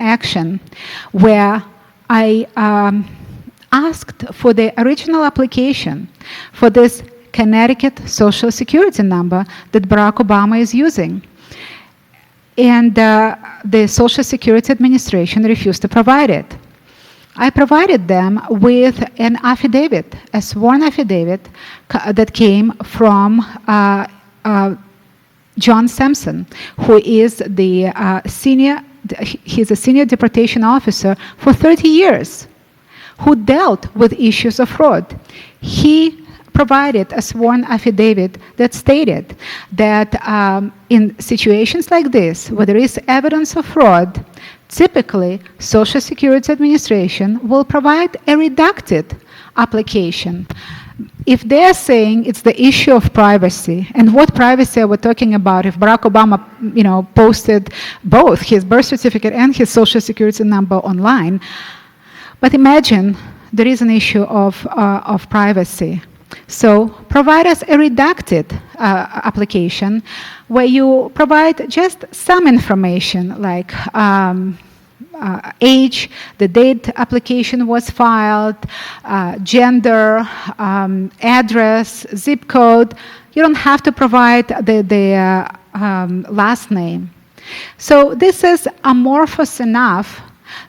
action where I asked for the original application for this Connecticut Social Security number that Barack Obama is using. And the Social Security Administration refused to provide it. I provided them with an affidavit, a sworn affidavit that came from John Sampson, who is he's a senior deportation officer for 30 years, who dealt with issues of fraud. He provided a sworn affidavit that stated that in situations like this, where there is evidence of fraud, typically Social Security Administration will provide a redacted application. If they're saying it's the issue of privacy, and what privacy are we talking about if Barack Obama, posted both his birth certificate and his Social Security number online? But imagine there is an issue of privacy. So provide us a redacted application where you provide just some information like age, the date application was filed, gender, address, zip code. You don't have to provide the last name. So this is amorphous enough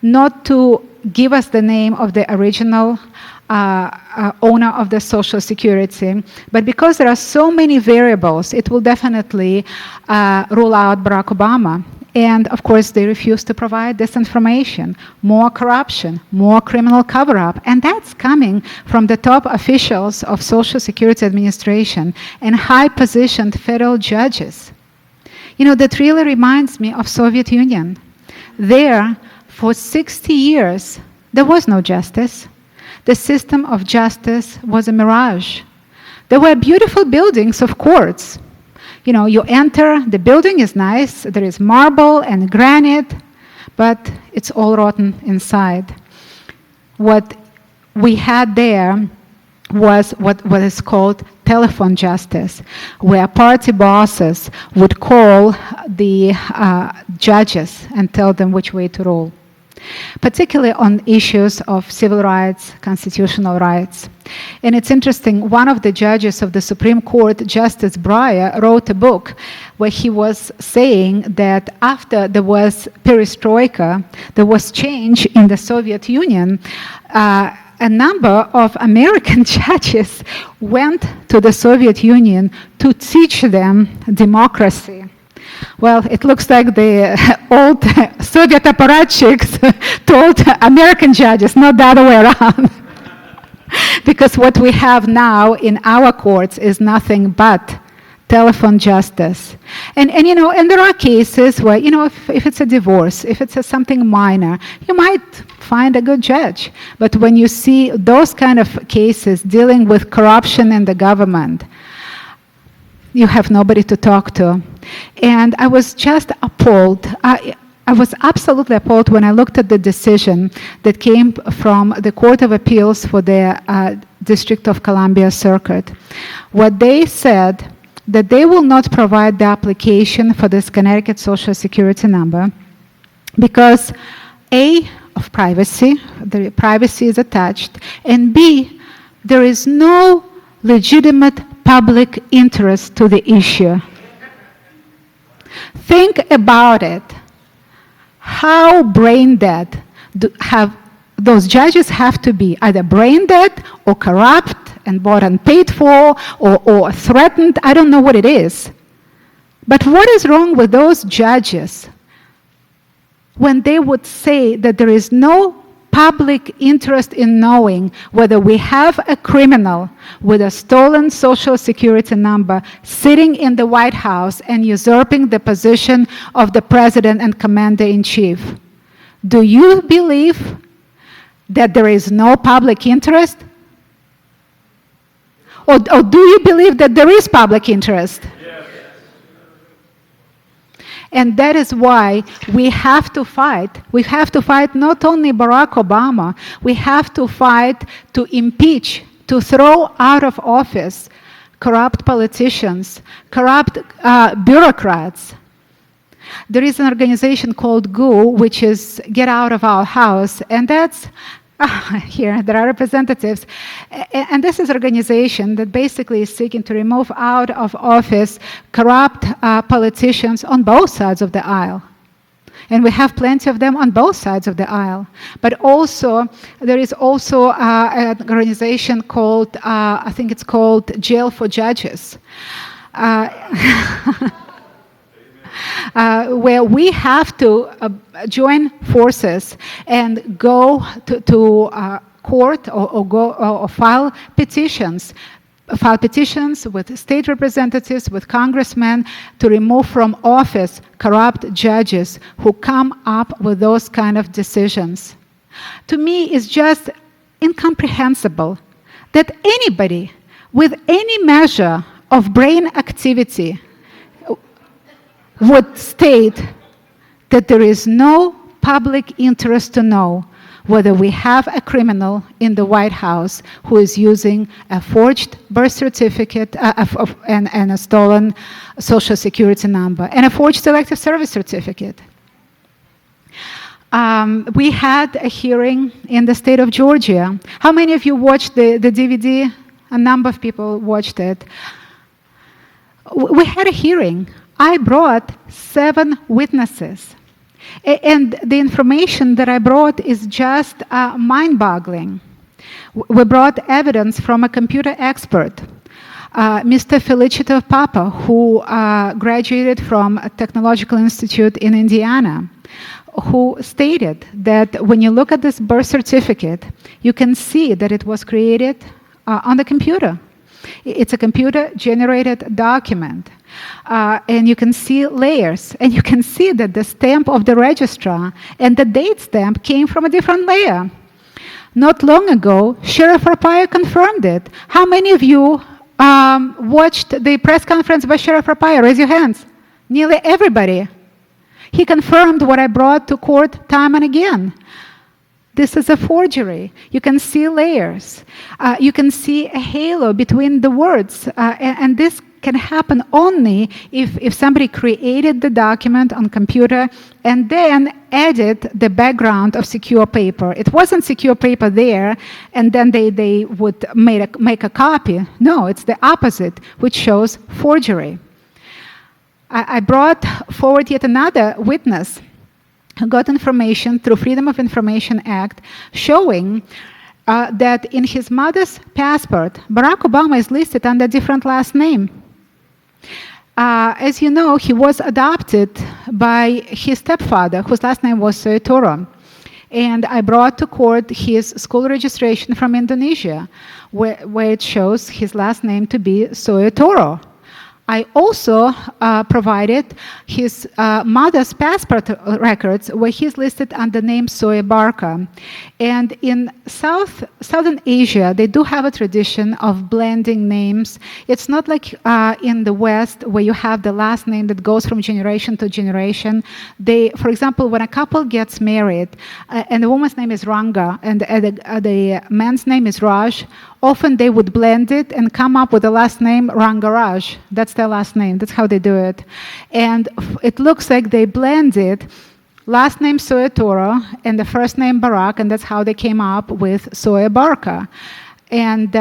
not to give us the name of the original owner of the Social Security, but because there are so many variables, it will definitely rule out Barack Obama. And of course, they refuse to provide this information. More corruption, more criminal cover-up, and that's coming from the top officials of Social Security Administration and high-positioned federal judges. That really reminds me of Soviet Union. There, for 60 years, there was no justice. The system of justice was a mirage. There were beautiful buildings of courts. You enter, the building is nice, there is marble and granite, but it's all rotten inside. What we had there was what is called telephone justice, where party bosses would call the judges and tell them which way to rule, particularly on issues of civil rights, constitutional rights. And it's interesting, one of the judges of the Supreme Court, Justice Breyer, wrote a book where he was saying that after there was perestroika, there was change in the Soviet Union, a number of American judges went to the Soviet Union to teach them democracy. Well, it looks like the old Soviet apparatchiks told American judges, not the other way around. Because what we have now in our courts is nothing but telephone justice. And there are cases where, if it's a divorce, if it's something minor, you might find a good judge. But when you see those kind of cases dealing with corruption in the government, you have nobody to talk to. And I was just appalled. I was absolutely appalled when I looked at the decision that came from the Court of Appeals for the District of Columbia Circuit. What they said, that they will not provide the application for this Connecticut Social Security number because A, of privacy, the privacy is attached, and B, there is no legitimate public interest to the issue. Think about it. How brain dead have those judges have to be? Either brain dead or corrupt and bought and paid for or threatened. I don't know what it is. But what is wrong with those judges when they would say that there is no public interest in knowing whether we have a criminal with a stolen Social Security number sitting in the White House and usurping the position of the President and Commander-in-Chief? Do you believe that there is no public interest? Or do you believe that there is public interest? Yes. And that is why we have to fight. We have to fight not only Barack Obama, we have to fight to impeach, to throw out of office corrupt politicians, corrupt bureaucrats. There is an organization called GOO, which is Get Out of Our House, and that's here, there are representatives. And this is an organization that basically is seeking to remove out of office corrupt politicians on both sides of the aisle. And we have plenty of them on both sides of the aisle. But also, there is also an organization called, I think it's called Jail for Judges. Where we have to join forces and go to court or file petitions with state representatives, with congressmen, to remove from office corrupt judges who come up with those kind of decisions. To me, it's just incomprehensible that anybody with any measure of brain activity would state that there is no public interest to know whether we have a criminal in the White House who is using a forged birth certificate and a stolen social security number and a forged elective service certificate. We had a hearing in the state of Georgia. How many of you watched the DVD? A number of people watched it. We had a hearing. I brought 7 witnesses. And the information that I brought is just mind-boggling. We brought evidence from a computer expert, Mr. Felicito Papa, who graduated from a technological institute in Indiana, who stated that when you look at this birth certificate, you can see that it was created on the computer. It's a computer-generated document. And you can see layers, and you can see that the stamp of the registrar and the date stamp came from a different layer. Not long ago, Sheriff Arpaio confirmed it. How many of you watched the press conference by Sheriff Arpaio? Raise your hands. Nearly everybody. He confirmed what I brought to court time and again. This is a forgery. You can see layers. You can see a halo between the words. And this can happen only if somebody created the document on computer and then added the background of secure paper. It wasn't secure paper there, and then they would make a copy. No, it's the opposite, which shows forgery. I brought forward yet another witness who got information through Freedom of Information Act showing that in his mother's passport, Barack Obama is listed under a different last name. As you know, he was adopted by his stepfather, whose last name was Soetoro. And I brought to court his school registration from Indonesia, where it shows his last name to be Soetoro. I also provided his mother's passport records where he's listed under the name Soe Barka. And in Southern Asia, they do have a tradition of blending names. It's not like in the West where you have the last name that goes from generation to generation. For example, when a couple gets married and the woman's name is Ranga and the man's name is Raj, often they would blend it and come up with the last name Rangaraj. That's their last name. That's how they do it. And it looks like they blended last name Soetoro and the first name Barack, and that's how they came up with Soe Barka. And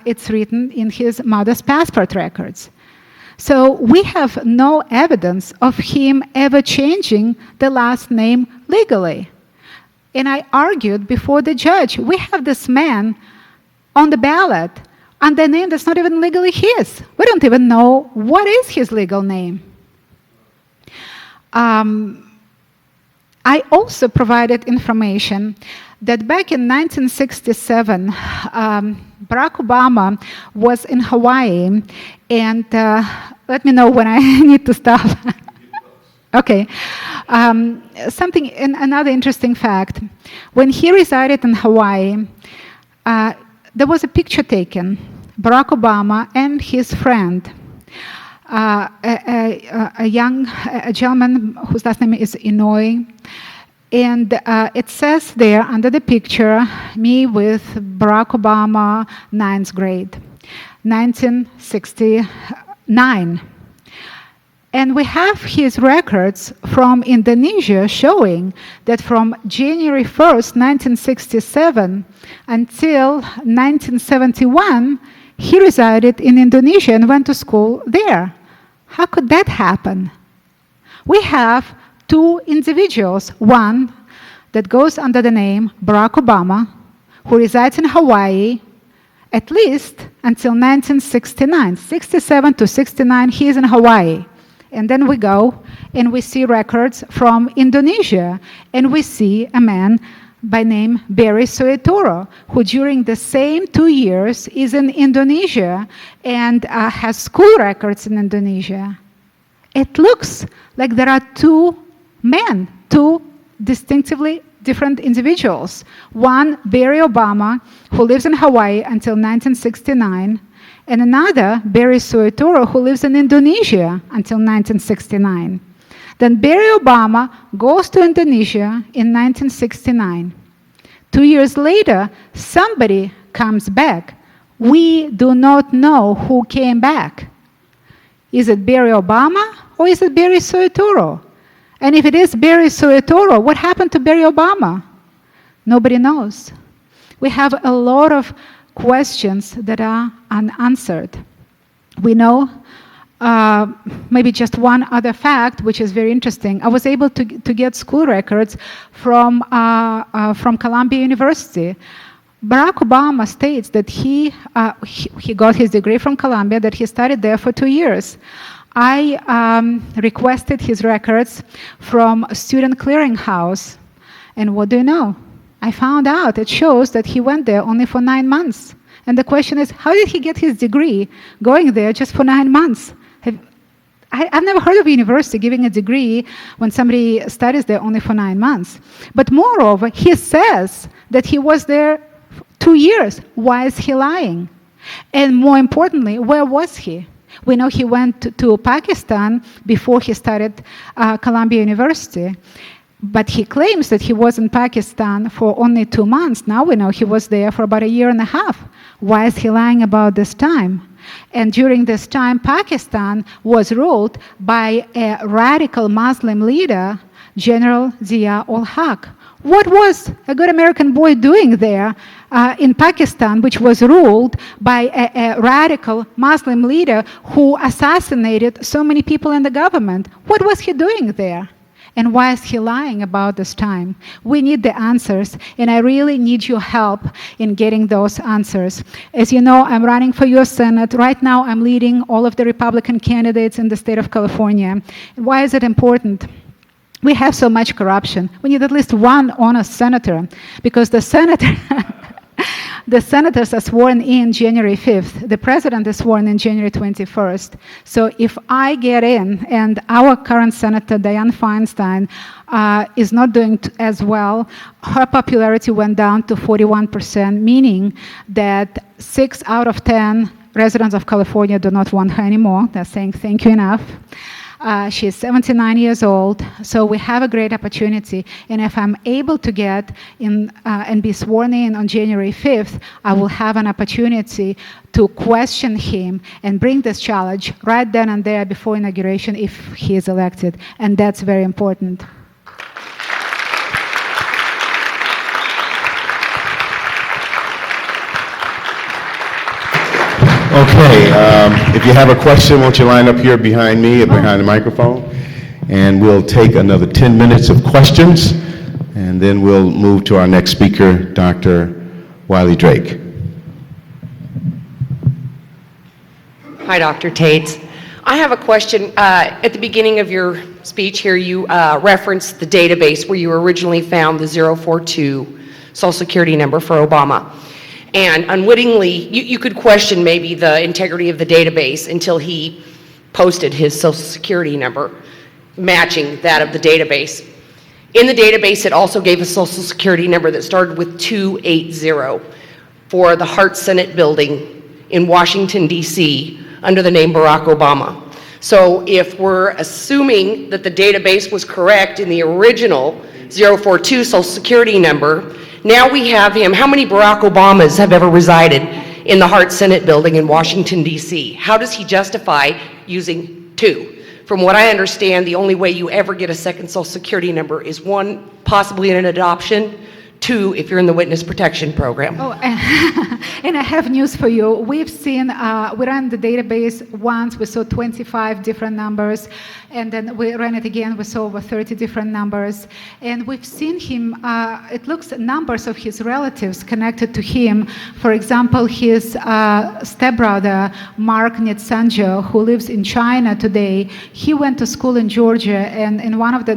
it's written in his mother's passport records. So we have no evidence of him ever changing the last name legally. And I argued before the judge, we have this man on the ballot under a name that's not even legally his. We don't even know what is his legal name. I also provided information that back in 1967, Barack Obama was in Hawaii, and let me know when I need to stop. Okay. Another interesting fact. When he resided in Hawaii, there was a picture taken, Barack Obama and his friend, a gentleman whose last name is Inouye, and it says there under the picture, me with Barack Obama, 9th grade, 1969. And we have his records from Indonesia showing that from January 1st, 1967 until 1971, he resided in Indonesia and went to school there. How could that happen? We have two individuals, one that goes under the name Barack Obama, who resides in Hawaii, at least until 1969. 67 to 69, he is in Hawaii. And then we go and we see records from Indonesia, and we see a man by name Barry Soetoro, who during the same 2 years is in Indonesia and has school records in Indonesia. It looks like there are two men, two distinctively different individuals. One, Barry Obama, who lives in Hawaii until 1969, and another, Barry Soetoro, who lives in Indonesia until 1969. Then Barry Obama goes to Indonesia in 1969. 2 years later, somebody comes back. We do not know who came back. Is it Barry Obama or is it Barry Soetoro? And if it is Barry Soetoro, what happened to Barry Obama? Nobody knows. We have a lot of questions that are unanswered. We know maybe just one other fact, which is very interesting. I was able to get school records from Columbia University. Barack Obama states that he got his degree from Columbia, that he studied there for 2 years. I requested his records from a student clearinghouse, and what do you know? I found out it shows that he went there only for 9 months. And the question is, how did he get his degree going there just for 9 months? I've never heard of a university giving a degree when somebody studies there only for 9 months. But moreover, he says that he was there 2 years. Why is he lying? And more importantly, where was he? We know he went to Pakistan before he started Columbia University. But he claims that he was in Pakistan for only 2 months. Now we know he was there for about 1.5 years. Why is he lying about this time? And during this time, Pakistan was ruled by a radical Muslim leader, General Zia-ul-Haq. What was a good American boy doing there in Pakistan, which was ruled by a radical Muslim leader who assassinated so many people in the government? What was he doing there? And why is he lying about this time? We need the answers, and I really need your help in getting those answers. As you know, I'm running for U.S. Senate. Right now, I'm leading all of the Republican candidates in the state of California. Why is it important? We have so much corruption. We need at least one honest senator, because the senator... The senators are sworn in January 5th. The president is sworn in January 21st. So if I get in, and our current senator, Dianne Feinstein, is not doing as well, her popularity went down to 41%, meaning that 6 out of 10 residents of California do not want her anymore. They're saying thank you enough. She's 79 years old, so we have a great opportunity. And if I'm able to get in and be sworn in on January 5th, I will have an opportunity to question him and bring this challenge right then and there before inauguration if he is elected. And that's very important. Okay, if you have a question, won't you line up here behind me or behind the microphone? And we'll take another 10 minutes of questions, and then we'll move to our next speaker, Dr. Wiley Drake. Hi, Dr. Taitz. I have a question. At the beginning of your speech here, you referenced the database where you originally found the 042 Social Security number for Obama. And unwittingly, you could question maybe the integrity of the database until he posted his Social Security number matching that of the database. In the database, it also gave a Social Security number that started with 280 for the Hart Senate building in Washington, D.C., under the name Barack Obama. So if we're assuming that the database was correct in the original 042 Social Security number, now we have him. How many Barack Obamas have ever resided in the Hart Senate building in Washington, D.C.? How does he justify using 2? from what I understand, the only way you ever get a second Social Security number is one, possibly in an adoption, two, if you're in the witness protection program. Oh, and I have news for you. We've seen, we ran the database once, we saw 25 different numbers, and then we ran it again, we saw over 30 different numbers. And we've seen him, it looks numbers of his relatives connected to him. For example, his stepbrother, Mark Nitsanjo, who lives in China today, he went to school in Georgia, and in one of the